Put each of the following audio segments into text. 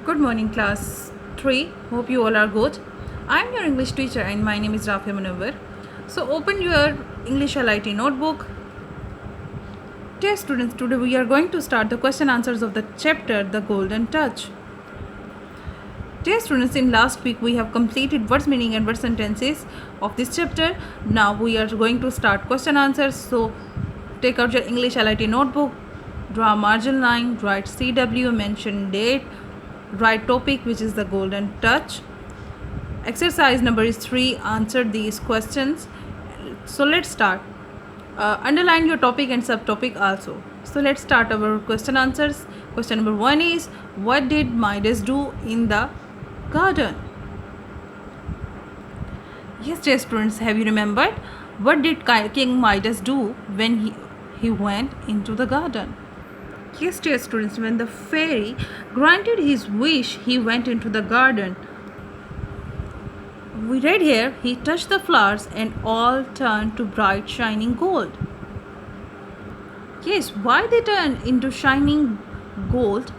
Good morning, class 3. Hope you all are good. I am your English teacher and my name is Rafia Munawwar. So, open your English LIT notebook. Dear students, today we are going to start the question answers of the chapter The Golden Touch. Dear students, in last week we have completed words meaning and word sentences of this chapter. Now we are going to start question answers. So, take out your English LIT notebook, draw a margin line, write CW, mention date, write topic which is the golden touch. Exercise number is 3. Answer these questions. So let's start. Underline your topic and subtopic also. So let's start our question answers. Question number 1 is, what did Midas do in the garden? Yes, dear students, have you remembered? What did King Midas do when he went into the garden? Yes, dear students, when the fairy granted his wish, he went into the garden. We read here, he touched the flowers and all turned to bright shining gold. Yes, why they turned into shining gold?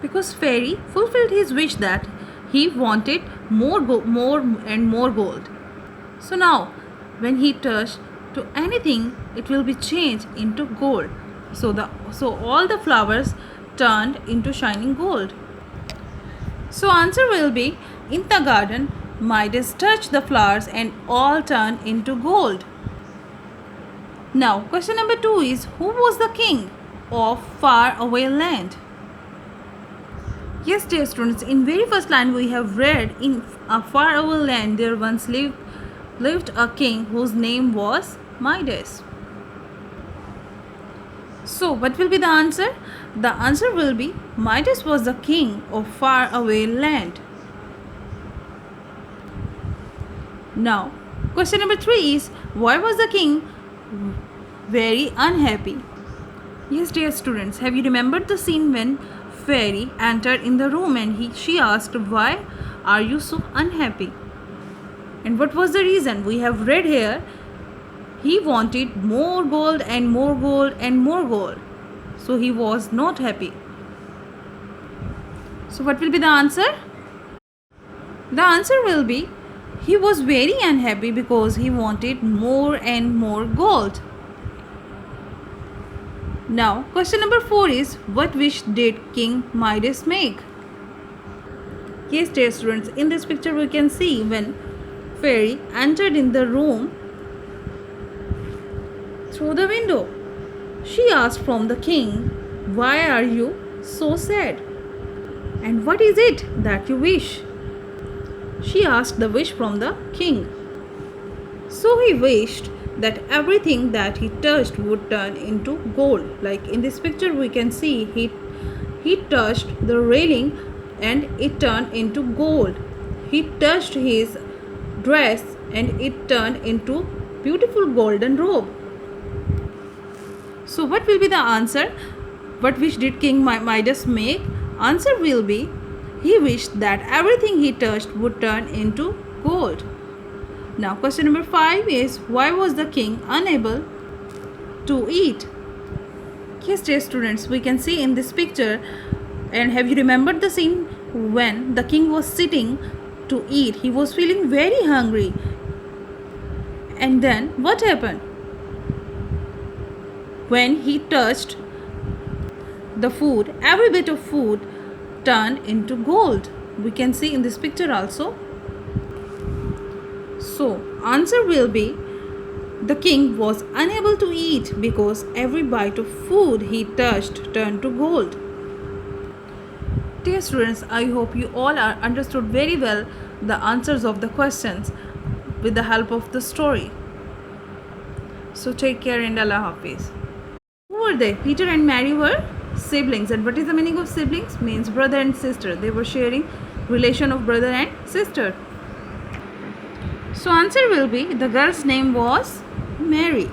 Because fairy fulfilled his wish that he wanted more and more gold. So now, when he touched to anything, it will be changed into gold. So all the flowers turned into shining gold. So answer will be, in the garden, Midas touched the flowers and all turned into gold. Now, question number 2 is, who was the king of far away land? Yes, dear students, in very first line we have read, in a far away land there once lived a king whose name was Midas. So, what will be the answer? The answer will be, Midas was the king of far away land. Now, question number 3 is, why was the king very unhappy? Yes, dear students, have you remembered the scene when fairy entered in the room and she asked, why are you so unhappy? And what was the reason? We have read here, he wanted more gold and more gold and more gold. So he was not happy. So what will be the answer? The answer will be, he was very unhappy because he wanted more and more gold. Now, question number 4 is, what wish did King Midas make? Yes, dear students, in this picture we can see when fairy entered in the room through the window. She asked from the king, why are you so sad? And what is it that you wish? She asked the wish from the king. So he wished that everything that he touched would turn into gold. Like in this picture we can see he touched the railing and it turned into gold. He touched his dress and it turned into beautiful golden robe. So what will be the answer? What wish did King Midas make? Answer will be, he wished that everything he touched would turn into gold. Now question number 5 is, why was the king unable to eat? Yes, dear students, we can see in this picture, and have you remembered the scene when the king was sitting to eat? He was feeling very hungry. And then what happened? When he touched the food, every bit of food turned into gold. We can see in this picture also. So, answer will be, the king was unable to eat because every bite of food he touched turned to gold. Dear students, I hope you all are understood very well the answers of the questions with the help of the story. So, take care and Allah Hafiz. Who were they? Peter and Mary were siblings. And what is the meaning of siblings? Means brother and sister. They were sharing relation of brother and sister. So answer will be, the girl's name was Mary.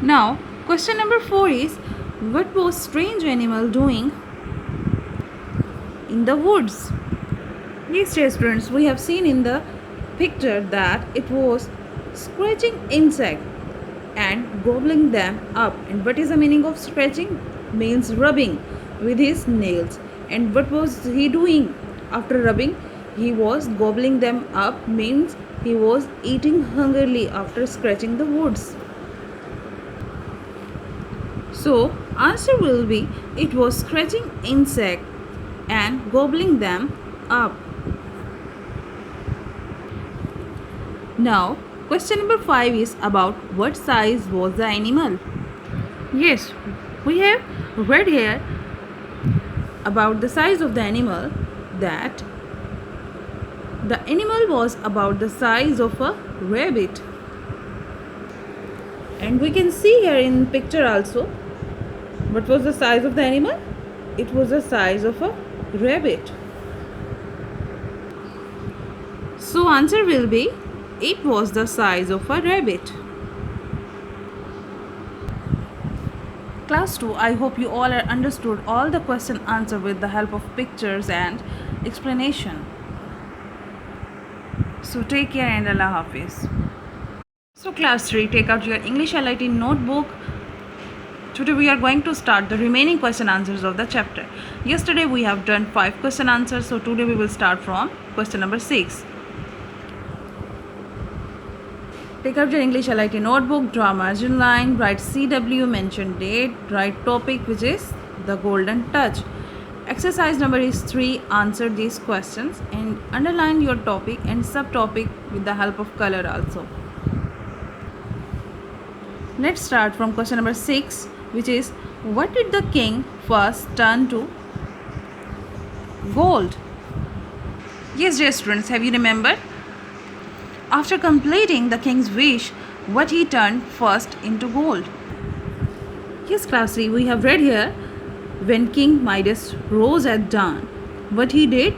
Now question number 4 is, what was strange animal doing in the woods? Yes, dear students, we have seen in the picture that it was scratching insect and gobbling them up. And what is the meaning of scratching? Means rubbing with his nails. And what was he doing after rubbing? He was gobbling them up, means he was eating hungrily after scratching the woods. So answer will be, it was scratching insects and gobbling them up. Now question number 5 is about what size was the animal. Yes, we have read here about the size of the animal, that the animal was about the size of a rabbit. And we can see here in picture also, what was the size of the animal? It was the size of a rabbit. So answer will be, it was the size of a rabbit. Class 2, I hope you all are understood all the question answer with the help of pictures and explanation. So take care and Allah Hafiz. So class 3, take out your English LIT notebook. Today we are going to start the remaining question answers of the chapter. Yesterday we have done 5 question answers, so today we will start from question number 6. Take out your English LIT notebook, draw margin line, write CW, mention date, write topic which is the golden touch. Exercise number is 3, answer these questions and underline your topic and subtopic with the help of color also. Let's start from question number 6, which is, what did the king first turn to? Gold. Yes, dear students, have you remembered? After completing the king's wish, what he turned first into gold? Yes, class 3, we have read here, when King Midas rose at dawn, what he did?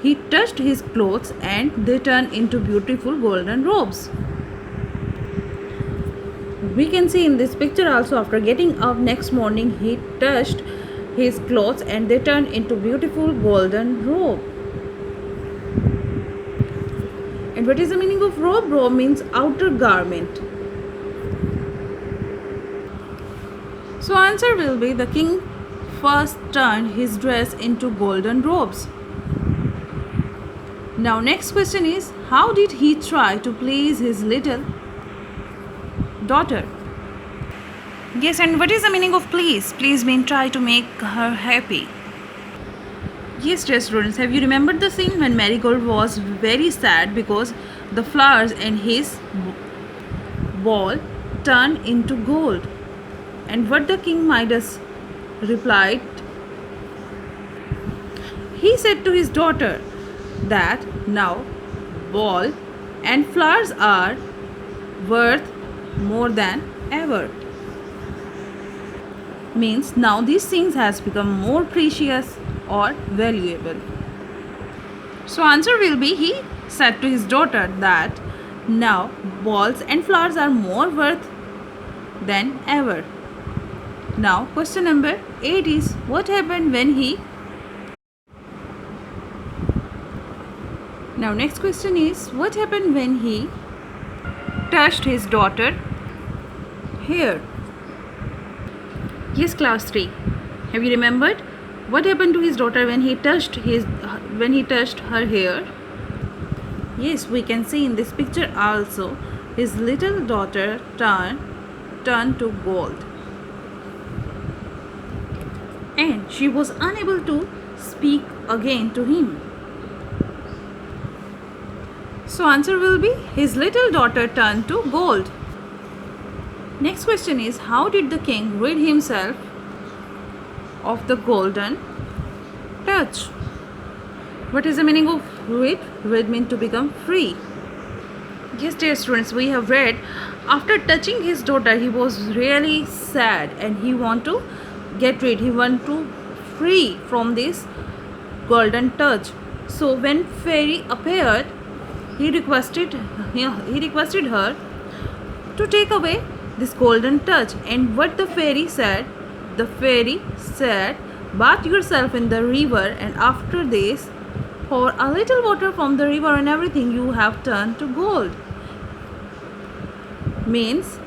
He touched his clothes and they turned into beautiful golden robes. We can see in this picture also, after getting up next morning, he touched his clothes and they turned into beautiful golden robe. And what is the meaning of robe? Robe means outer garment. So answer will be, the king first turned his dress into golden robes. Now next question is, how did he try to please his little daughter? Yes, and what is the meaning of please? Please means try to make her happy. Yes, dear students, have you remembered the scene when Marigold was very sad because the flowers in his ball turned into gold? And what the King Midas replied? He said to his daughter that now ball and flowers are worth more than ever. Means now these things has become more precious or valuable. So answer will be, he said to his daughter that now balls and flowers are more worth than ever. Now question number 8 is, what happened when he... Now next question is, what happened when he touched his daughter hair? Yes, class 3, have you remembered what happened to his daughter when he touched her hair? Yes, we can see in this picture also, his little daughter turned to gold, and she was unable to speak again to him. So answer will be, his little daughter turned to gold. Next question is, how did the king rid himself of the golden touch? What is the meaning of rid? Rid means to become free. Yes, dear students, we have read, after touching his daughter, he was really sad and he want to get rid, he want to free from this golden touch. So when fairy appeared, he requested her to take away this golden touch. And what the fairy said? The fairy said, bath yourself in the river, and after this pour a little water from the river, and everything you have turned to gold. Means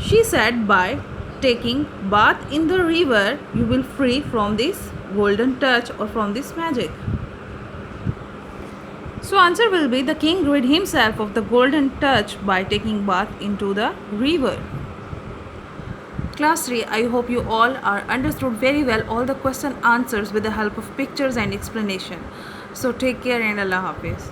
she said by taking bath in the river, you will free from this golden touch or from this magic. So answer will be the king rid himself of the golden touch by taking bath into the river. Class 3, I hope you all are understood very well all the question answers with the help of pictures and explanation. So take care and Allah Hafiz.